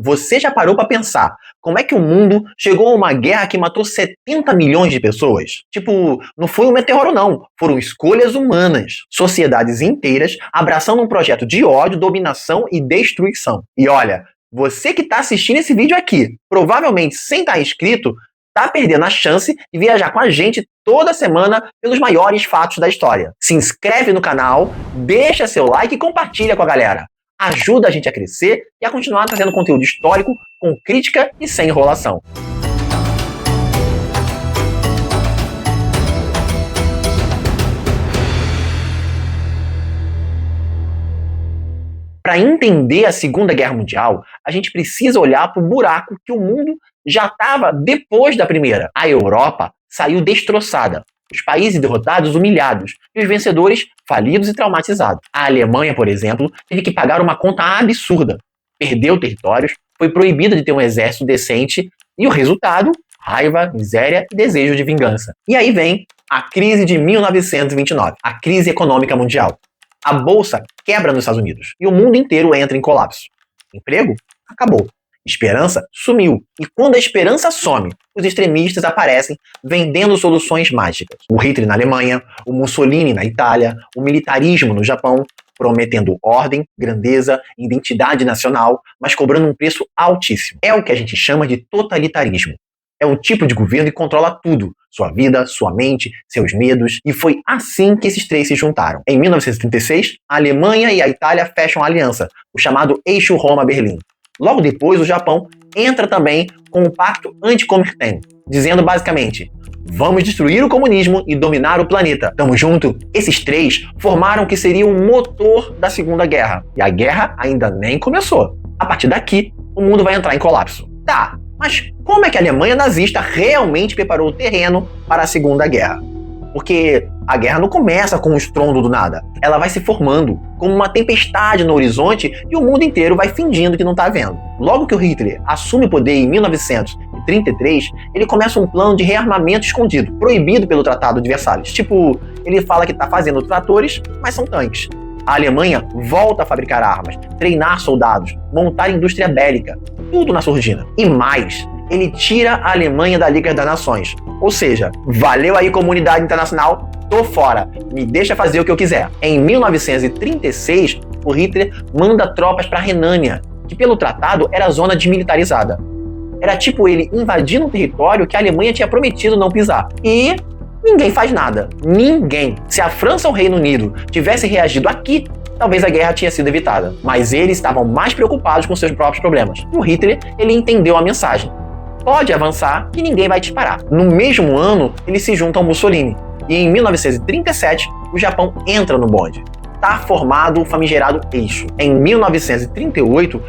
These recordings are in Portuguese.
você já parou para pensar como é que o mundo chegou a uma guerra que matou 70 milhões de pessoas? Tipo, não foi um meteoro não, foram escolhas humanas. Sociedades inteiras abraçando um projeto de ódio, dominação e destruição. E olha, você que está assistindo esse vídeo aqui, provavelmente sem estar inscrito, tá perdendo a chance de viajar com a gente toda semana pelos maiores fatos da história. Se inscreve no canal, deixa seu like e compartilha com a galera. Ajuda a gente a crescer e a continuar trazendo conteúdo histórico com crítica e sem enrolação. Para entender a Segunda Guerra Mundial, a gente precisa olhar para o buraco que o mundo já estava depois da Primeira. A Europa saiu destroçada, os países derrotados humilhados e os vencedores falidos e traumatizados. A Alemanha, por exemplo, teve que pagar uma conta absurda. Perdeu territórios, foi proibida de ter um exército decente e o resultado, raiva, miséria e desejo de vingança. E aí vem a crise de 1929, a crise econômica mundial. A bolsa quebra nos Estados Unidos e o mundo inteiro entra em colapso. Emprego? Acabou. Esperança? Sumiu. E quando a esperança some, os extremistas aparecem vendendo soluções mágicas. O Hitler na Alemanha, o Mussolini na Itália, o militarismo no Japão, prometendo ordem, grandeza, identidade nacional, mas cobrando um preço altíssimo. É o que a gente chama de totalitarismo. É um tipo de governo que controla tudo, sua vida, sua mente, seus medos, e foi assim que esses três se juntaram. Em 1936, a Alemanha e a Itália fecham a aliança, o chamado Eixo Roma-Berlim. Logo depois, o Japão entra também com o Pacto Anti-Comintern, dizendo basicamente: vamos destruir o comunismo e dominar o planeta. Tamo junto? Esses três formaram o que seria o motor da Segunda Guerra. E a guerra ainda nem começou. A partir daqui, o mundo vai entrar em colapso. Tá, mas como é que a Alemanha nazista realmente preparou o terreno para a Segunda Guerra? Porque a guerra não começa com um estrondo do nada. Ela vai se formando como uma tempestade no horizonte e o mundo inteiro vai fingindo que não está vendo. Logo que o Hitler assume o poder em 1933, ele começa um plano de rearmamento escondido, proibido pelo Tratado de Versalhes. Tipo, ele fala que está fazendo tratores, mas são tanques. A Alemanha volta a fabricar armas, treinar soldados, montar indústria bélica, tudo na surdina. E mais, ele tira a Alemanha da Liga das Nações. Ou seja, valeu aí comunidade internacional, tô fora, me deixa fazer o que eu quiser. Em 1936, o Hitler manda tropas para a Renânia, que pelo tratado era zona desmilitarizada. Era tipo ele invadindo um território que a Alemanha tinha prometido não pisar. E ninguém faz nada. Ninguém. Se a França ou o Reino Unido tivessem reagido aqui, talvez a guerra tinha sido evitada. Mas eles estavam mais preocupados com seus próprios problemas. O Hitler, ele entendeu a mensagem. Pode avançar que ninguém vai te parar. No mesmo ano, ele se junta ao Mussolini. E em 1937, o Japão entra no bonde. Tá formado o famigerado eixo. Em 1938,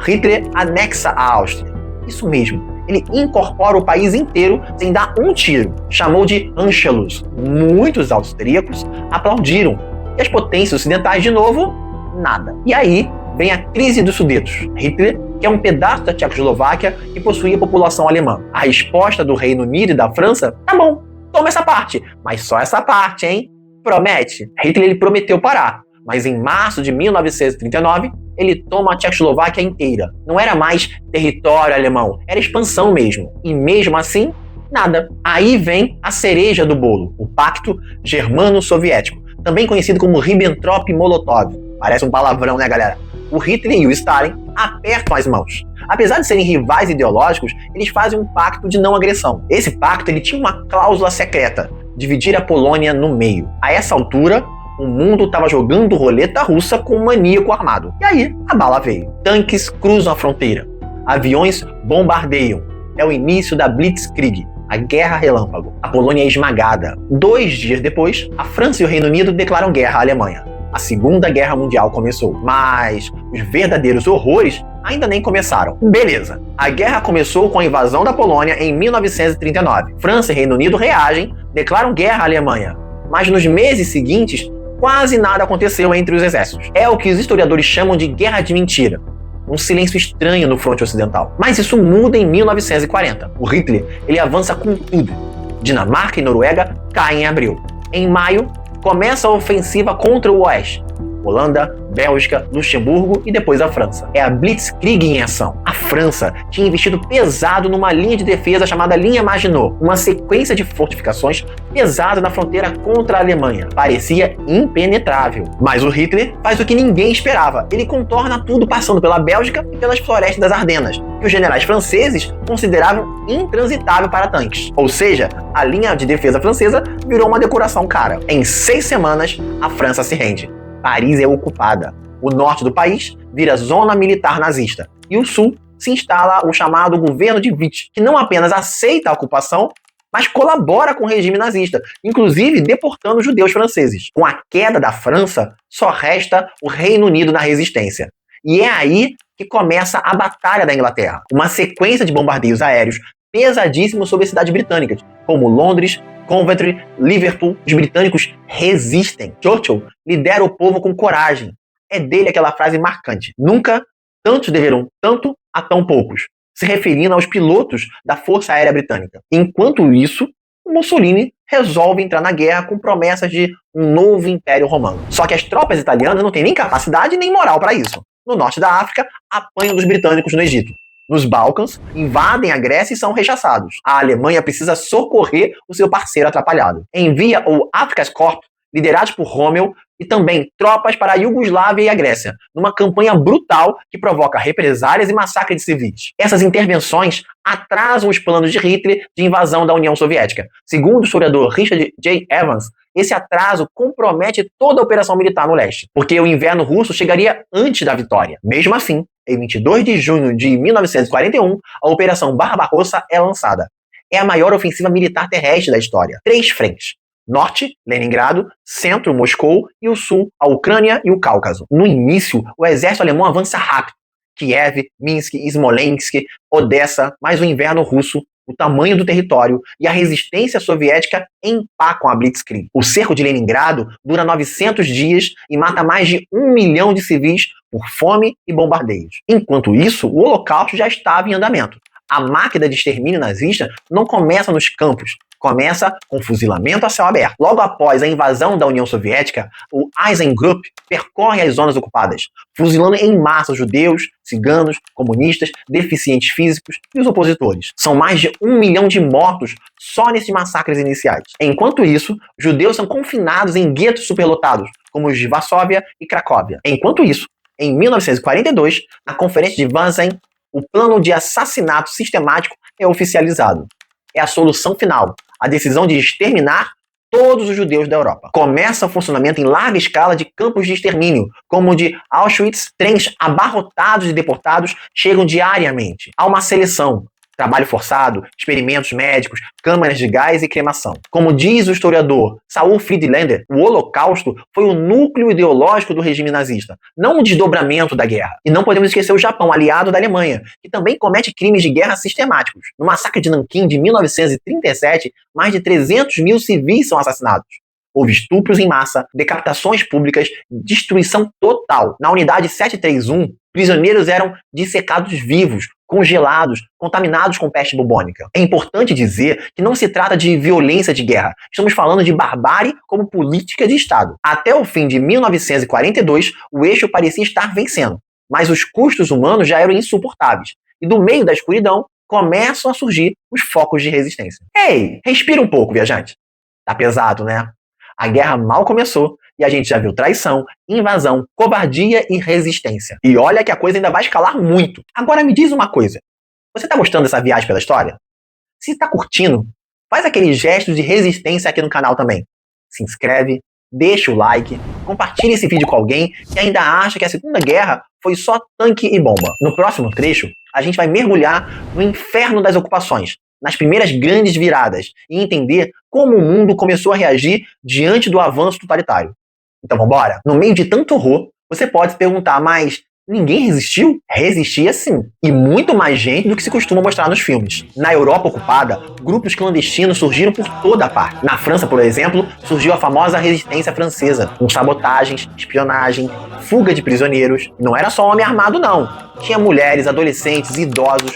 Hitler anexa a Áustria. Isso mesmo, ele incorpora o país inteiro sem dar um tiro. Chamou de Anschluss. Muitos austríacos aplaudiram. E as potências ocidentais, de novo, nada. E aí vem a crise dos Sudetos. Hitler, que é um pedaço da Tchecoslováquia que possuía população alemã. A resposta do Reino Unido e da França: tá bom, toma essa parte. Mas só essa parte, hein? Promete? Hitler ele prometeu parar. Mas em março de 1939, ele toma a Tchecoslováquia inteira. Não era mais território alemão, era expansão mesmo. E mesmo assim, nada. Aí vem a cereja do bolo, o Pacto Germano-Soviético, também conhecido como Ribbentrop-Molotov. Parece um palavrão, né, galera? O Hitler e o Stalin apertam as mãos. Apesar de serem rivais ideológicos, eles fazem um pacto de não agressão. Esse pacto ele tinha uma cláusula secreta: dividir a Polônia no meio. A essa altura, o mundo estava jogando roleta russa com um maníaco armado. E aí, a bala veio. Tanques cruzam a fronteira. Aviões bombardeiam. É o início da Blitzkrieg, a Guerra Relâmpago. A Polônia é esmagada. 2 dias depois, a França e o Reino Unido declaram guerra à Alemanha. A Segunda Guerra Mundial começou. Mas os verdadeiros horrores ainda nem começaram. Beleza, a guerra começou com a invasão da Polônia em 1939. França e Reino Unido reagem, declaram guerra à Alemanha. Mas nos meses seguintes, quase nada aconteceu entre os exércitos. É o que os historiadores chamam de guerra de mentira. Um silêncio estranho no fronte ocidental. Mas isso muda em 1940. O Hitler ele avança com tudo. Dinamarca e Noruega caem em abril. Em maio, começa a ofensiva contra o Oeste. Holanda, Bélgica, Luxemburgo e depois a França. É a Blitzkrieg em ação. A França tinha investido pesado numa linha de defesa chamada Linha Maginot, uma sequência de fortificações pesadas na fronteira contra a Alemanha. Parecia impenetrável. Mas o Hitler faz o que ninguém esperava. Ele contorna tudo passando pela Bélgica e pelas florestas das Ardenas, que os generais franceses consideravam intransitável para tanques. Ou seja, a linha de defesa francesa virou uma decoração cara. Em 6 semanas, a França se rende. Paris é ocupada. O norte do país vira zona militar nazista. E o sul se instala o chamado governo de Vichy, que não apenas aceita a ocupação, mas colabora com o regime nazista, inclusive deportando judeus franceses. Com a queda da França, só resta o Reino Unido na resistência. E é aí que começa a Batalha da Inglaterra, uma sequência de bombardeios aéreos pesadíssimos sobre cidades britânicas, como Londres, Coventry, Liverpool. Os britânicos resistem. Churchill lidera o povo com coragem. É dele aquela frase marcante: nunca tantos deveram tanto a tão poucos, se referindo aos pilotos da Força Aérea Britânica. Enquanto isso, o Mussolini resolve entrar na guerra com promessas de um novo Império Romano. Só que as tropas italianas não têm nem capacidade nem moral para isso. No norte da África, apanham dos britânicos no Egito. Nos Balcãs, invadem a Grécia e são rechaçados. A Alemanha precisa socorrer o seu parceiro atrapalhado. Envia o Afrika's Korps, liderados por Rommel, e também tropas para a Iugoslávia e a Grécia, numa campanha brutal que provoca represálias e massacre de civis. Essas intervenções atrasam os planos de Hitler de invasão da União Soviética. Segundo o historiador Richard J. Evans, esse atraso compromete toda a operação militar no leste, porque o inverno russo chegaria antes da vitória. Mesmo assim, em 22 de junho de 1941, a Operação Barbarossa é lançada. É a maior ofensiva militar terrestre da história. 3 frentes. Norte, Leningrado, centro, Moscou, e o sul, a Ucrânia e o Cáucaso. No início, o exército alemão avança rápido. Kiev, Minsk, Smolensk, Odessa, mas o inverno russo, o tamanho do território e a resistência soviética empacam a Blitzkrieg. O cerco de Leningrado dura 900 dias e mata mais de 1 milhão de civis por fome e bombardeios. Enquanto isso, o Holocausto já estava em andamento. A máquina de extermínio nazista não começa nos campos, começa com fuzilamento a céu aberto. Logo após a invasão da União Soviética, o Eisengruppe percorre as zonas ocupadas, fuzilando em massa os judeus, ciganos, comunistas, deficientes físicos e os opositores. São mais de 1 milhão de mortos só nesses massacres iniciais. Enquanto isso, judeus são confinados em guetos superlotados, como os de Varsóvia e Cracóvia. Enquanto isso, em 1942, na Conferência de Wannsee, o plano de assassinato sistemático é oficializado. É a solução final, a decisão de exterminar todos os judeus da Europa. Começa o funcionamento em larga escala de campos de extermínio, como o de Auschwitz. Trens abarrotados de deportados chegam diariamente. Há uma seleção, trabalho forçado, experimentos médicos, câmaras de gás e cremação. Como diz o historiador Saul Friedlander, o Holocausto foi o núcleo ideológico do regime nazista, não o desdobramento da guerra. E não podemos esquecer o Japão, aliado da Alemanha, que também comete crimes de guerra sistemáticos. No massacre de Nanquim de 1937, mais de 300 mil civis são assassinados. Houve estupros em massa, decapitações públicas, destruição total. Na unidade 731, prisioneiros eram dissecados vivos, congelados, contaminados com peste bubônica. É importante dizer que não se trata de violência de guerra. Estamos falando de barbárie como política de Estado. Até o fim de 1942, o eixo parecia estar vencendo, mas os custos humanos já eram insuportáveis. E do meio da escuridão, começam a surgir os focos de resistência. Ei, respira um pouco, viajante. Tá pesado, né? A guerra mal começou e a gente já viu traição, invasão, covardia e resistência. E olha que a coisa ainda vai escalar muito. Agora me diz uma coisa. Você tá gostando dessa viagem pela história? Se tá curtindo, faz aquele gesto de resistência aqui no canal também. Se inscreve, deixa o like, compartilha esse vídeo com alguém que ainda acha que a Segunda Guerra foi só tanque e bomba. No próximo trecho, a gente vai mergulhar no inferno das ocupações, nas primeiras grandes viradas, e entender como o mundo começou a reagir diante do avanço totalitário. Então vambora? No meio de tanto horror, você pode se perguntar, mas ninguém resistiu? Resistia sim, e muito mais gente do que se costuma mostrar nos filmes. Na Europa ocupada, grupos clandestinos surgiram por toda a parte. Na França, por exemplo, surgiu a famosa resistência francesa, com sabotagens, espionagem, fuga de prisioneiros. Não era só homem armado não, tinha mulheres, adolescentes, idosos.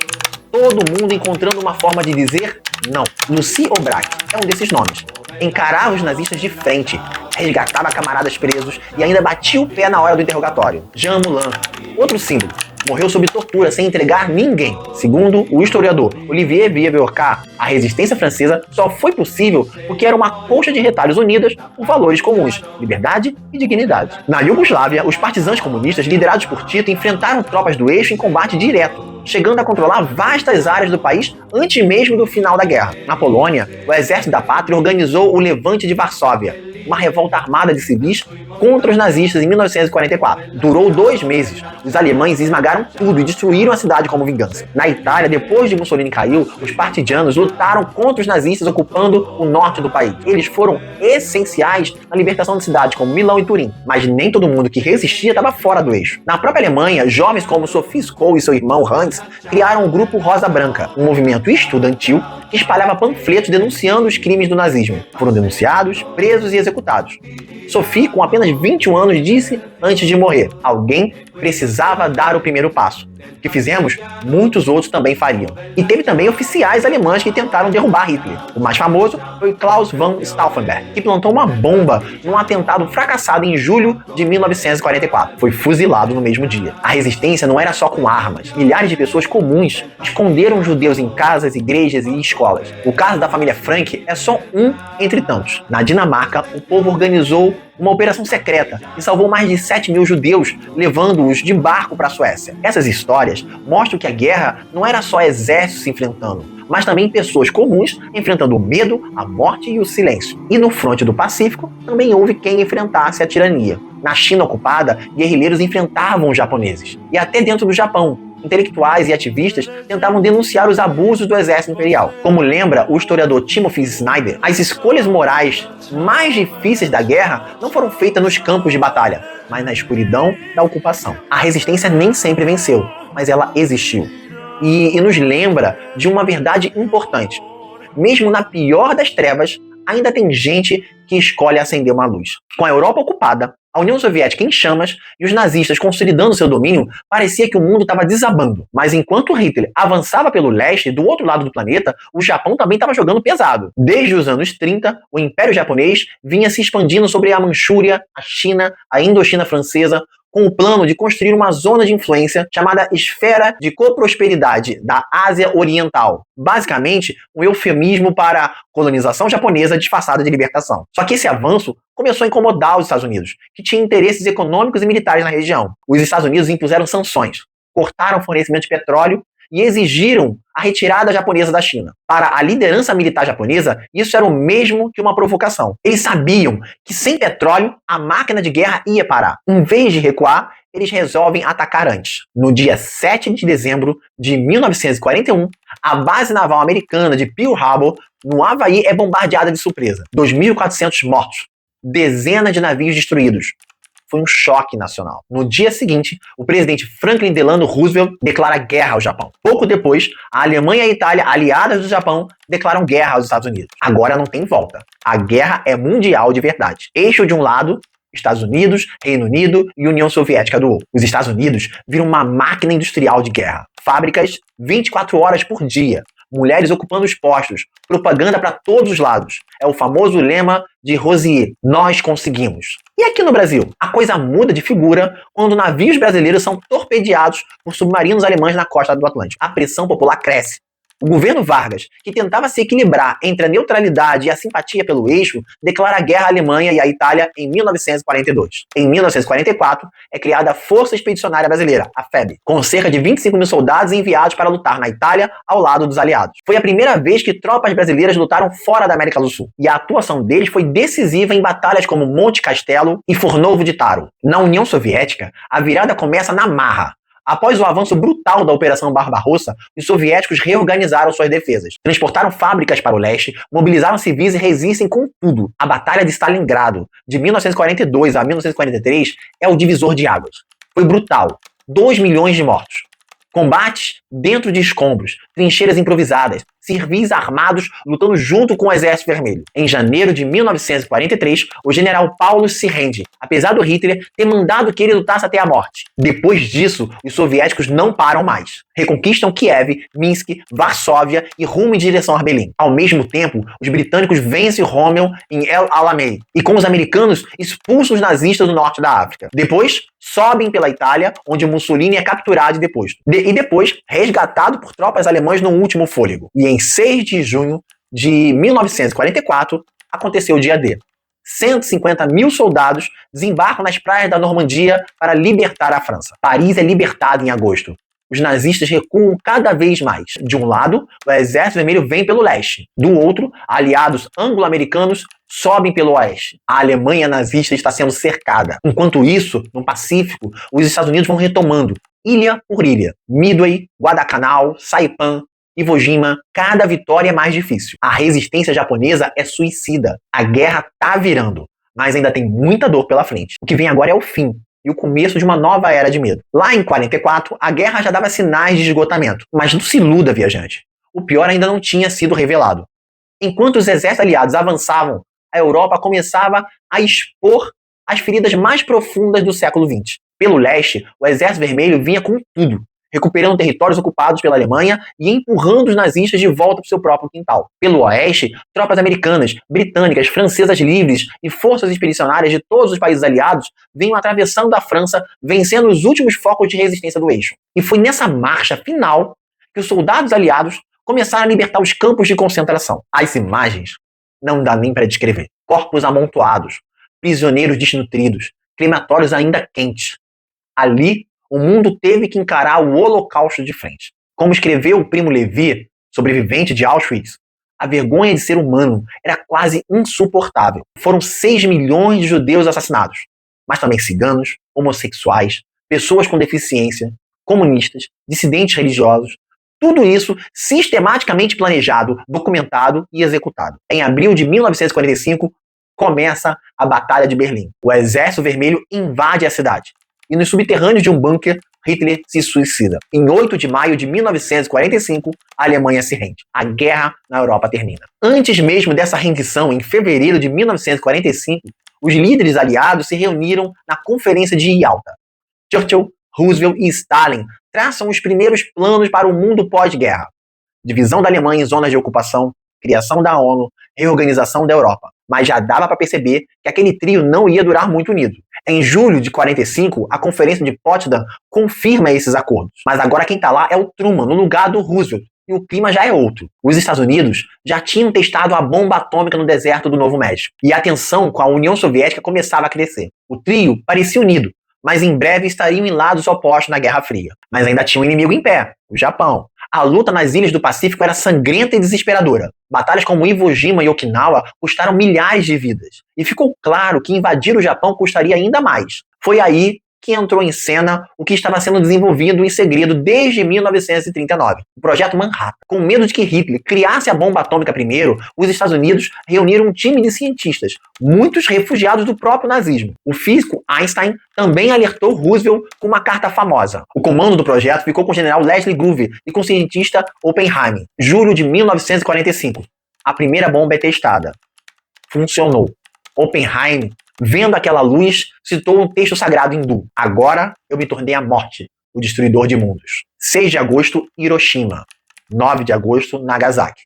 todo mundo encontrando uma forma de dizer não. Lucie Aubrac é um desses nomes. Encarava os nazistas de frente, resgatava camaradas presos e ainda batia o pé na hora do interrogatório. Jean Moulin, outro símbolo, morreu sob tortura sem entregar ninguém. Segundo o historiador Olivier Vieux-Burcat, a resistência francesa só foi possível porque era uma colcha de retalhos unidas por valores comuns, liberdade e dignidade. Na Iugoslávia, os partisãos comunistas liderados por Tito enfrentaram tropas do eixo em combate direto, chegando a controlar vastas áreas do país antes mesmo do final da guerra. Na Polônia, o Exército da Pátria organizou o Levante de Varsóvia, uma revolta armada de civis contra os nazistas em 1944. Durou 2 meses. Os alemães esmagaram tudo e destruíram a cidade como vingança. Na Itália, depois de Mussolini caiu, os partidianos lutaram contra os nazistas ocupando o norte do país. Eles foram essenciais na libertação de cidades como Milão e Turim, mas nem todo mundo que resistia estava fora do eixo. Na própria Alemanha, jovens como Sophie Scholl e seu irmão Hans criaram o Grupo Rosa Branca, um movimento estudantil que espalhava panfletos denunciando os crimes do nazismo. Foram denunciados, presos e executados. Sophie, com apenas 21 anos, disse antes de morrer: alguém precisava dar o primeiro passo. O que fizemos, muitos outros também fariam. E teve também oficiais alemães que tentaram derrubar Hitler. O mais famoso foi Klaus von Stauffenberg, que plantou uma bomba num atentado fracassado em julho de 1944. Foi fuzilado no mesmo dia. A resistência não era só com armas. Milhares de pessoas comuns esconderam judeus em casas, igrejas e escolas. O caso da família Frank é só um entre tantos. Na Dinamarca, o povo organizou uma operação secreta e salvou mais de 7 mil judeus, levando-os de barco para a Suécia. Essas histórias mostram que a guerra não era só exércitos se enfrentando, mas também pessoas comuns enfrentando o medo, a morte e o silêncio. E no fronte do Pacífico, também houve quem enfrentasse a tirania. Na China ocupada, guerrilheiros enfrentavam os japoneses. E até dentro do Japão, intelectuais e ativistas tentavam denunciar os abusos do exército imperial. Como lembra o historiador Timothy Snyder, as escolhas morais mais difíceis da guerra não foram feitas nos campos de batalha, mas na escuridão da ocupação. A resistência nem sempre venceu, mas ela existiu. E nos lembra de uma verdade importante. Mesmo na pior das trevas, ainda tem gente que escolhe acender uma luz. Com a Europa ocupada, a União Soviética em chamas e os nazistas consolidando seu domínio, parecia que o mundo estava desabando. Mas enquanto Hitler avançava pelo leste, do outro lado do planeta, o Japão também estava jogando pesado. Desde os anos 30, o Império Japonês vinha se expandindo sobre a Manchúria, a China, a Indochina Francesa, com o plano de construir uma zona de influência chamada Esfera de Coprosperidade da Ásia Oriental. Basicamente, um eufemismo para colonização japonesa disfarçada de libertação. Só que esse avanço começou a incomodar os Estados Unidos, que tinham interesses econômicos e militares na região. Os Estados Unidos impuseram sanções, cortaram o fornecimento de petróleo e exigiram a retirada japonesa da China. Para a liderança militar japonesa, isso era o mesmo que uma provocação. Eles sabiam que sem petróleo, a máquina de guerra ia parar. Em vez de recuar, eles resolvem atacar antes. No dia 7 de dezembro de 1941, a base naval americana de Pearl Harbor, no Havaí, é bombardeada de surpresa. 2.400 mortos, dezenas de navios destruídos. Foi um choque nacional. No dia seguinte, o presidente Franklin Delano Roosevelt declara guerra ao Japão. Pouco depois, a Alemanha e a Itália, aliadas do Japão, declaram guerra aos Estados Unidos. Agora não tem volta. A guerra é mundial de verdade. Eixo de um lado, Estados Unidos, Reino Unido e União Soviética do outro. Os Estados Unidos viram uma máquina industrial de guerra. Fábricas 24 horas por dia. Mulheres ocupando os postos, propaganda para todos os lados. É o famoso lema de Rosier: nós conseguimos. E aqui no Brasil, a coisa muda de figura quando navios brasileiros são torpedeados por submarinos alemães na costa do Atlântico. A pressão popular cresce. O governo Vargas, que tentava se equilibrar entre a neutralidade e a simpatia pelo eixo, declara guerra à Alemanha e à Itália em 1942. Em 1944, é criada a Força Expedicionária Brasileira, a FEB, com cerca de 25 mil soldados enviados para lutar na Itália ao lado dos aliados. Foi a primeira vez que tropas brasileiras lutaram fora da América do Sul, e a atuação deles foi decisiva em batalhas como Monte Castelo e Fornovo de Taro. Na União Soviética, a virada começa na marra. Após o avanço brutal da Operação Barbarossa, os soviéticos reorganizaram suas defesas, transportaram fábricas para o leste, mobilizaram civis e resistem com tudo. A Batalha de Stalingrado, de 1942 a 1943, é o divisor de águas. Foi brutal. 2 milhões de mortos. Combates dentro de escombros, trincheiras improvisadas, civis armados lutando junto com o Exército Vermelho. Em janeiro de 1943, o general Paulus se rende, apesar do Hitler ter mandado que ele lutasse até a morte. Depois disso, os soviéticos não param mais. Reconquistam Kiev, Minsk, Varsóvia e rumo em direção a Berlim. Ao mesmo tempo, os britânicos vencem Rommel em El Alamein e com os americanos expulsam os nazistas do norte da África. Depois, sobem pela Itália, onde Mussolini é capturado e deposto. E depois, resgatado por tropas alemãs no último fôlego. E em 6 de junho de 1944, aconteceu o dia D. 150 mil soldados desembarcam nas praias da Normandia para libertar a França. Paris é libertado em agosto. Os nazistas recuam cada vez mais. De um lado, o Exército Vermelho vem pelo leste. Do outro, aliados anglo-americanos sobem pelo oeste. A Alemanha nazista está sendo cercada. Enquanto isso, no Pacífico, os Estados Unidos vão retomando, ilha por ilha. Midway, Guadalcanal, Saipan, Iwo Jima, cada vitória é mais difícil. A resistência japonesa é suicida. A guerra tá virando, mas ainda tem muita dor pela frente. O que vem agora é o fim e o começo de uma nova era de medo. Lá em 44, a guerra já dava sinais de esgotamento. Mas não se iluda, viajante. O pior ainda não tinha sido revelado. Enquanto os exércitos aliados avançavam, a Europa começava a expor as feridas mais profundas do século XX. Pelo leste, o Exército Vermelho vinha com tudo, recuperando territórios ocupados pela Alemanha e empurrando os nazistas de volta para o seu próprio quintal. Pelo oeste, tropas americanas, britânicas, francesas livres e forças expedicionárias de todos os países aliados vinham atravessando a França, vencendo os últimos focos de resistência do eixo. E foi nessa marcha final que os soldados aliados começaram a libertar os campos de concentração. As imagens não dá nem para descrever. Corpos amontoados, prisioneiros desnutridos, crematórios ainda quentes. Ali, o mundo teve que encarar o Holocausto de frente. Como escreveu o Primo Levi, sobrevivente de Auschwitz, a vergonha de ser humano era quase insuportável. Foram 6 milhões de judeus assassinados, mas também ciganos, homossexuais, pessoas com deficiência, comunistas, dissidentes religiosos. Tudo isso sistematicamente planejado, documentado e executado. Em abril de 1945, começa a Batalha de Berlim. O Exército Vermelho invade a cidade. E nos subterrâneos de um bunker, Hitler se suicida. Em 8 de maio de 1945, a Alemanha se rende. A guerra na Europa termina. Antes mesmo dessa rendição, em fevereiro de 1945, os líderes aliados se reuniram na Conferência de Yalta. Churchill, Roosevelt e Stalin traçam os primeiros planos para o mundo pós-guerra. Divisão da Alemanha em zonas de ocupação, criação da ONU, reorganização da Europa. Mas já dava para perceber que aquele trio não ia durar muito unido. Em julho de 45, a Conferência de Potsdam confirma esses acordos. Mas agora quem está lá é o Truman, no lugar do Roosevelt. E o clima já é outro. Os Estados Unidos já tinham testado a bomba atômica no deserto do Novo México. E a tensão com a União Soviética começava a crescer. O trio parecia unido, mas em breve estariam em lados opostos na Guerra Fria. Mas ainda tinha um inimigo em pé, o Japão. A luta nas ilhas do Pacífico era sangrenta e desesperadora. Batalhas como Iwo Jima e Okinawa custaram milhares de vidas. E ficou claro que invadir o Japão custaria ainda mais. Foi aí que entrou em cena o que estava sendo desenvolvido em segredo desde 1939, o Projeto Manhattan. Com medo de que Hitler criasse a bomba atômica primeiro, os Estados Unidos reuniram um time de cientistas, muitos refugiados do próprio nazismo. O físico Einstein também alertou Roosevelt com uma carta famosa. O comando do projeto ficou com o general Leslie Groove e com o cientista Oppenheimer. Julho de 1945. A primeira bomba é testada. Funcionou. Oppenheimer, vendo aquela luz, citou um texto sagrado hindu. Agora eu me tornei a morte, o destruidor de mundos. 6 de agosto, Hiroshima. 9 de agosto, Nagasaki.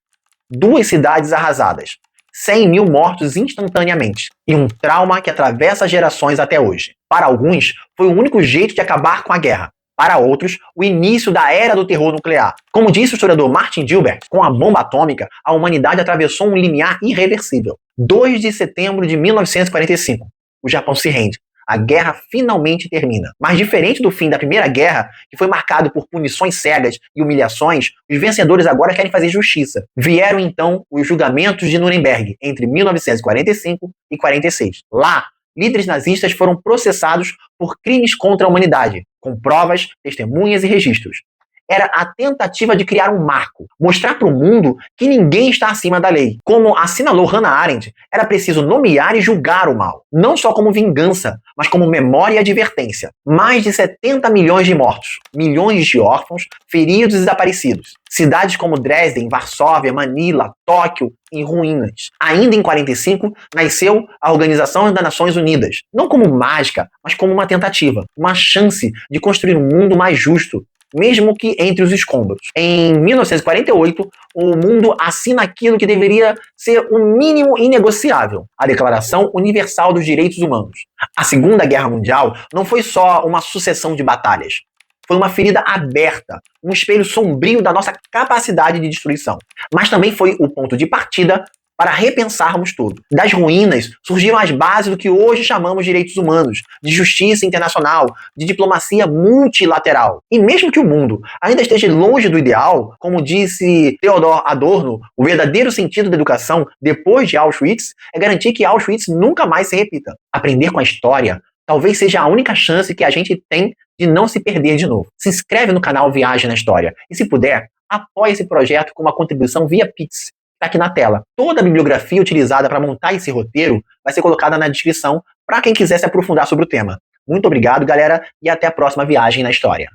2 cidades arrasadas. 100 mil mortos instantaneamente. E um trauma que atravessa gerações até hoje. Para alguns, foi o único jeito de acabar com a guerra. Para outros, o início da era do terror nuclear. Como disse o historiador Martin Gilbert, com a bomba atômica, a humanidade atravessou um limiar irreversível. 2 de setembro de 1945. O Japão se rende. A guerra finalmente termina. Mas diferente do fim da Primeira Guerra, que foi marcado por punições cegas e humilhações, os vencedores agora querem fazer justiça. Vieram então os julgamentos de Nuremberg, entre 1945 e 46. Lá, líderes nazistas foram processados por crimes contra a humanidade, com provas, testemunhas e registros. era a tentativa de criar um marco, mostrar para o mundo que ninguém está acima da lei. Como assinalou Hannah Arendt, era preciso nomear e julgar o mal, não só como vingança, mas como memória e advertência. Mais de 70 milhões de mortos, milhões de órfãos, feridos e desaparecidos. Cidades como Dresden, Varsóvia, Manila, Tóquio, em ruínas. Ainda em 45, nasceu a Organização das Nações Unidas, não como mágica, mas como uma tentativa, uma chance de construir um mundo mais justo, mesmo que entre os escombros. Em 1948, o mundo assina aquilo que deveria ser o mínimo inegociável, a Declaração Universal dos Direitos Humanos. A Segunda Guerra Mundial não foi só uma sucessão de batalhas. Foi uma ferida aberta, um espelho sombrio da nossa capacidade de destruição. Mas também foi o ponto de partida para repensarmos tudo. Das ruínas surgiram as bases do que hoje chamamos de direitos humanos, de justiça internacional, de diplomacia multilateral. E mesmo que o mundo ainda esteja longe do ideal, como disse Theodor Adorno, o verdadeiro sentido da educação depois de Auschwitz é garantir que Auschwitz nunca mais se repita. Aprender com a história talvez seja a única chance que a gente tem de não se perder de novo. Se inscreve no canal Viagem na História e, se puder, apoie esse projeto com uma contribuição via Pix. Está aqui na tela. Toda a bibliografia utilizada para montar esse roteiro vai ser colocada na descrição para quem quiser se aprofundar sobre o tema. Muito obrigado, galera, e até a próxima Viagem na História.